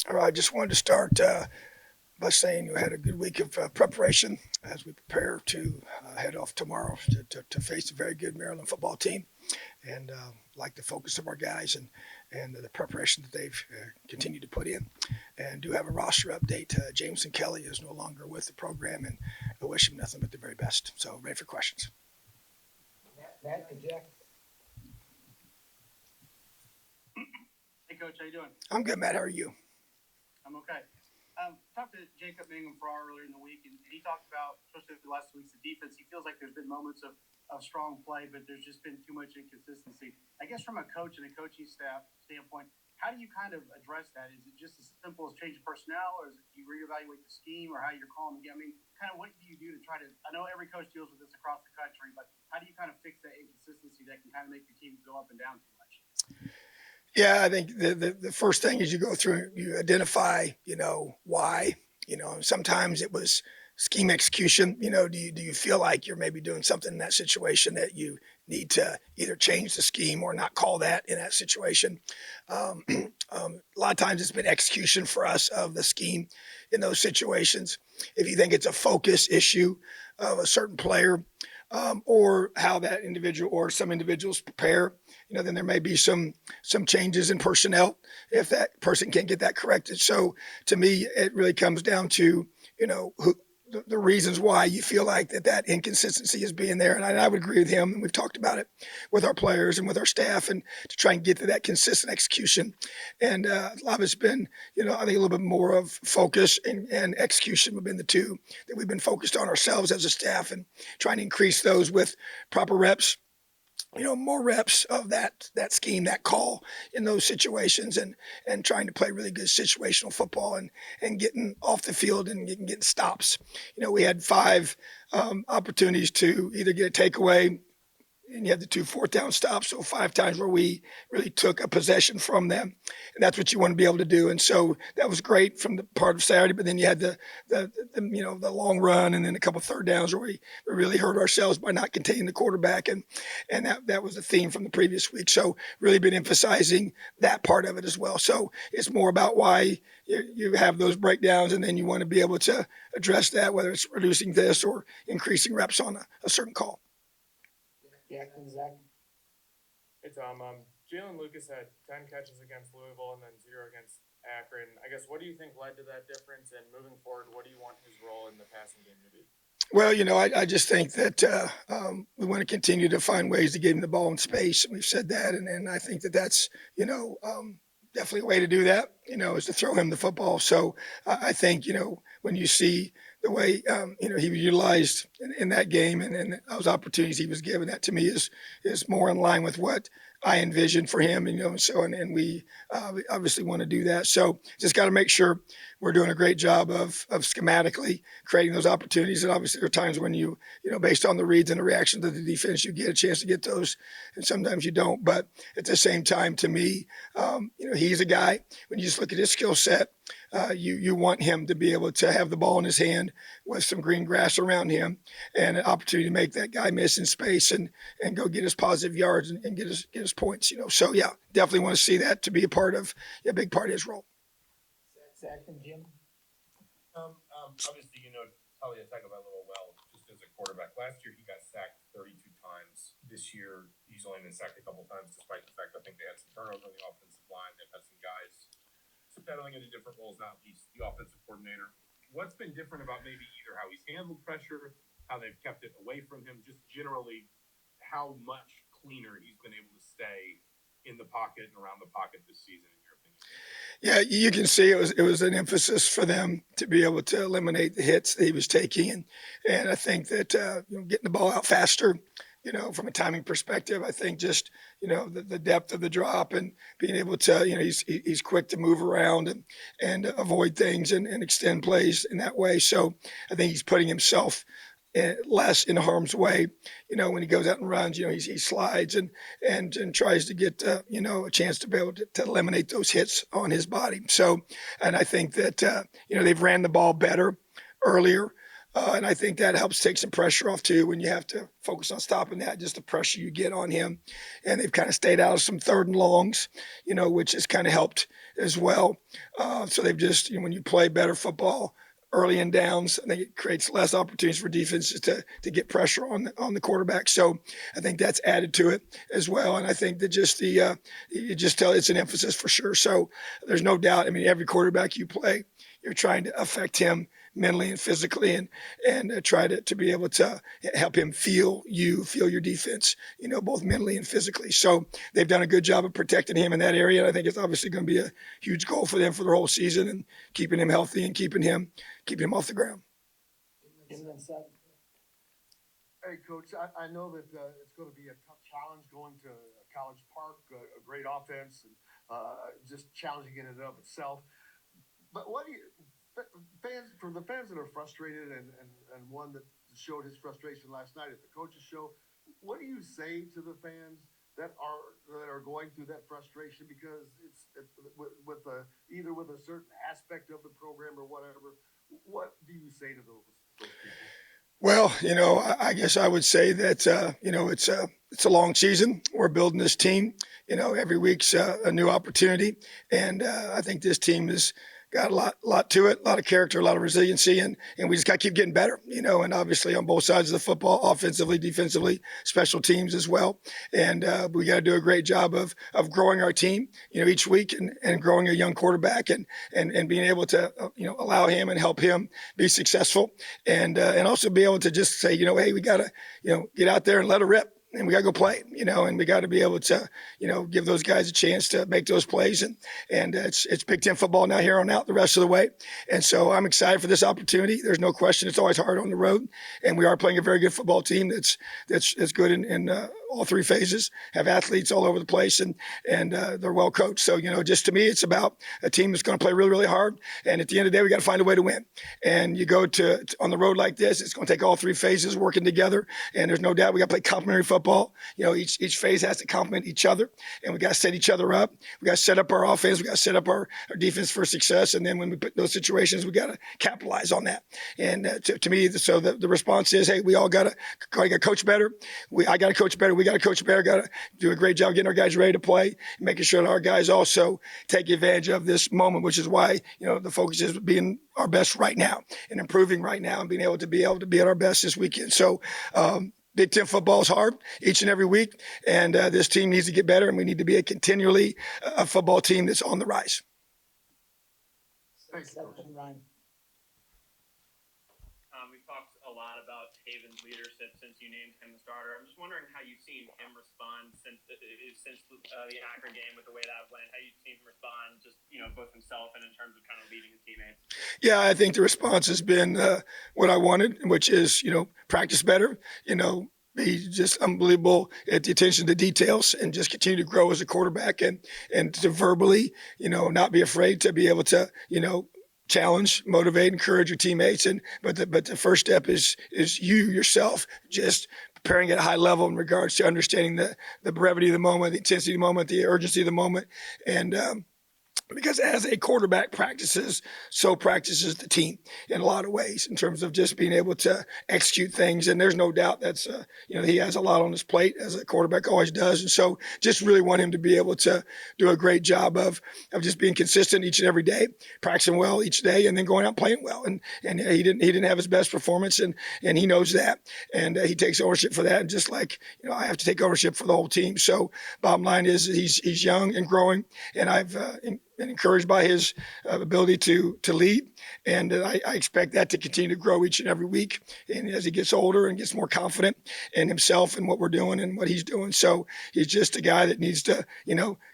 All right, I just wanted to start by saying we had a good week of preparation as we prepare to head off tomorrow to face a very good Maryland football team, and like the focus of our guys and the preparation that they've continued to put in. And do have a roster update. Jameson Kelly is no longer with the program, and I wish him nothing but the very best. So ready for questions. Matt and Jack. Hey, Coach, how you doing? I'm good, Matt. How are you? I'm okay. Talked to Jacob Mangum earlier in the week, and he talked about, especially the last 2 weeks, the defense. He feels like there's been moments of strong play, but there's just been too much inconsistency. I guess from a coach and a coaching staff standpoint, how do you kind of address that? Is it just as simple as changing personnel, or is it you reevaluate the scheme, or how you're calling the game? I mean, kind of what do you do to try to – I know every coach deals with this across the country, but how do you kind of fix that inconsistency that can kind of make your teams go up and down too much? Yeah, I think the first thing is you go through, you identify, why, sometimes it was scheme execution. Do you feel like you're maybe doing something in that situation that you need to either change the scheme or not call that in that situation? A lot of times it's been execution for us of the scheme in those situations. If you think it's a focus issue of a certain player, or how that individual or some individuals prepare, then there may be some changes in personnel if that person can't get that corrected. So to me, it really comes down to the reasons why you feel like that inconsistency is being there. And I would agree with him. And we've talked about it with our players and with our staff, and to try and get to that consistent execution. And a lot of it's been, I think a little bit more of focus and execution have been the two that we've been focused on ourselves as a staff, and trying to increase those with proper reps, more reps of that scheme, that call in those situations, and trying to play really good situational football and getting off the field and getting stops. We had 5 opportunities to either get a takeaway, and you had the 2 fourth down stops. So 5 times where we really took a possession from them, and that's what you want to be able to do. And so that was great from the part of Saturday. But then you had the long run, and then a couple of third downs where we really hurt ourselves by not containing the quarterback, and that was a theme from the previous week. So really been emphasizing that part of it as well. So it's more about why you have those breakdowns, and then you want to be able to address that, whether it's reducing this or increasing reps on a certain call. Jack and Zach. Hey, Tom. Jalen Lucas had 10 catches against Louisville and then 0 against Akron. I guess, what do you think led to that difference? And moving forward, what do you want his role in the passing game to be? Well, I just think that we want to continue to find ways to get him the ball in space. And we've said that. And I think that's, definitely a way to do that, is to throw him the football. So I think, when you see the way, he was utilized in that game, and those opportunities he was given, that to me is more in line with what I envisioned for him. And we obviously want to do that. So just got to make sure we're doing a great job of schematically creating those opportunities. And obviously there are times when based on the reads and the reactions of the defense, you get a chance to get those, and sometimes you don't. But at the same time, to me, he's a guy, when you just look at his skill set, you want him to be able to have the ball in his hand with some green grass around him, and an opportunity to make that guy miss in space and go get his positive yards and get his points. So yeah, definitely want to see that to be a big part of his role. Zach and Jim. Obviously, Talia Tagovailoa well, just as a quarterback. Last year, he got sacked 32 times. This year, he's only been sacked a couple times, despite the fact I think they had some turnover on the offensive line. They've had some guys settling into different roles, not least the offensive coordinator. What's been different about maybe either how he's handled pressure, how they've kept it away from him, just generally how much cleaner he's been able to stay in the pocket and around the pocket this season, in your opinion? Yeah, you can see it was an emphasis for them to be able to eliminate the hits that he was taking, and I think that getting the ball out faster, from a timing perspective, I think just the depth of the drop and being able to he's quick to move around and avoid things and extend plays in that way. So I think he's putting himself less in harm's way. When he goes out and runs, he slides and tries to get a chance to be able to eliminate those hits on his body. So, and I think that they've ran the ball better earlier And I think that helps take some pressure off too when you have to focus on stopping that, just the pressure you get on him. And they've kind of stayed out of some third and longs, which has kind of helped as well. So they've just, when you play better football early in downs, I think it creates less opportunities for defenses to get pressure on the quarterback. So I think that's added to it as well. And I think that just you just tell it's an emphasis for sure. So there's no doubt. I mean, every quarterback you play, you're trying to affect him mentally and physically, and try to be able to help him feel your defense, both mentally and physically. So they've done a good job of protecting him in that area. And I think it's obviously going to be a huge goal for them for the whole season, and keeping him healthy and keeping him off the ground. Jim then second. Hey, Coach, I know that it's going to be a tough challenge going to College Park, a great offense, and just challenging in and of itself. But what do you, for the fans that are frustrated and one that showed his frustration last night at the coaches show, what do you say to the fans that are going through that frustration because it's with either with a certain aspect of the program or whatever? What do you say to those people? Well, I guess I would say that, it's a long season. We're building this team. Every week's a new opportunity. And I think this team has got a lot to it, a lot of character, a lot of resiliency, and we just got to keep getting better, and obviously on both sides of the football, offensively, defensively, special teams as well. And we got to do a great job of growing our team, each week, and growing a young quarterback, and being able to, allow him and help him be successful, and also be able to just say, hey, we got to, get out there and let it rip. And we got to go play, and we got to be able to, give those guys a chance to make those plays. And it's Big Ten football now here on out the rest of the way. And so I'm excited for this opportunity. There's no question. It's always hard on the road. And we are playing a very good football team that's good in all three phases, have athletes all over the place, and they're well coached. So, just to me, it's about a team that's going to play really, really hard. And at the end of the day, we got to find a way to win. And you go to on the road like this, it's going to take all three phases working together. And there's no doubt we got to play complementary football. Each phase has to complement each other, and we got to set each other up. We got to set up our offense. We got to set up our defense for success. And then when we put those situations, we got to capitalize on that. And to me, so the response is, hey, we all got to coach better. I got to coach better. We got to coach better. Got to do a great job getting our guys ready to play, and making sure that our guys also take advantage of this moment, which is why the focus is being our best right now and improving right now and being able to be at our best this weekend. So Big Ten football is hard each and every week, and this team needs to get better, and we need to be continually a football team that's on the rise. Thanks, Coach. Second, Ryan. We've talked a lot about Haven's leadership since you named him the starter. I'm just wondering how you've seen him respond since the Akron game with the way that went. How you've seen him respond, just both himself and in terms of kind of leading his teammates. Yeah, I think the response has been what I wanted, which is practice better. Be just unbelievable at the attention to details, and just continue to grow as a quarterback, and to verbally, not be afraid to be able to, challenge, motivate, encourage your teammates. But the first step is you yourself just preparing at a high level in regards to understanding the brevity of the moment, the intensity of the moment, the urgency of the moment. And because as a quarterback practices, so practices the team in a lot of ways, in terms of just being able to execute things. And there's no doubt that's, he has a lot on his plate, as a quarterback always does. And so just really want him to be able to do a great job of just being consistent each and every day, practicing well each day, and then going out and playing well. And he didn't have his best performance, and he knows that. And he takes ownership for that. And just like, I have to take ownership for the whole team. So bottom line is he's young and growing, and I've been encouraged by his ability to lead, and I expect that to continue to grow each and every week, and as he gets older and gets more confident in himself and what we're doing and what he's doing. So he's just a guy that needs to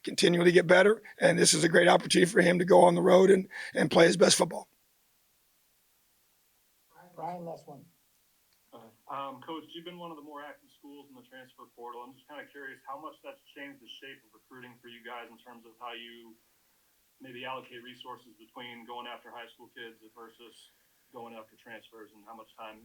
continually get better, and this is a great opportunity for him to go on the road and play his best football. Ryan, last one. Coach, you've been one of the more active schools in the transfer portal. I'm just kind of curious how much that's changed the shape of recruiting for you guys in terms of how you maybe allocate resources between going after high school kids versus going after transfers, and how much time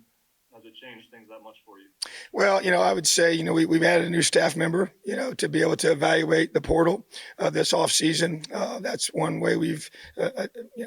has it changed things that much for you? Well, I would say, we've added a new staff member, to be able to evaluate the portal this off season. That's one way we've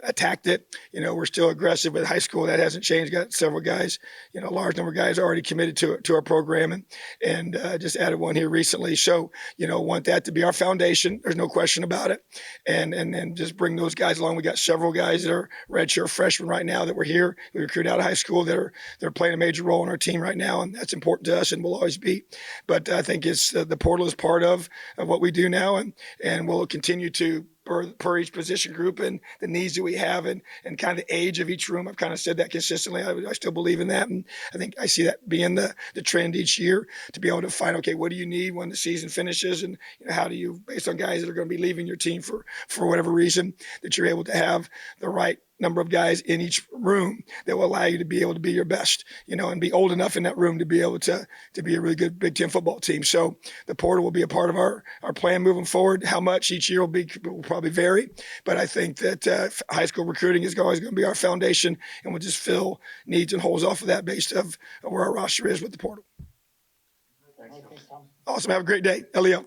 attacked it. We're still aggressive with high school. That hasn't changed. Got several guys, a large number of guys already committed to our program and just added one here recently. So, want that to be our foundation. There's no question about it. And then just bring those guys along. We got several guys that are redshirt freshmen right now that we're here. We recruit out of high school they're playing a major role in our team right now, and that's important to us and will always be. But I think it's the portal is part of what we do now, and we'll continue to per each position group and the needs that we have and kind of the age of each room. I've kind of said that consistently. I still believe in that, and I think I see that being the trend each year to be able to find, okay, what do you need when the season finishes, and how do you, based on guys that are going to be leaving your team for whatever reason, that you're able to have the right number of guys in each room that will allow you to be able to be your best, and be old enough in that room to be able to be a really good Big Ten football team. So the portal will be a part of our plan moving forward. How much each year will probably vary, but I think that high school recruiting is always going to be our foundation, and we'll just fill needs and holes off of that based of where our roster is with the portal. Thanks, Coach. Awesome. Have a great day. Elio.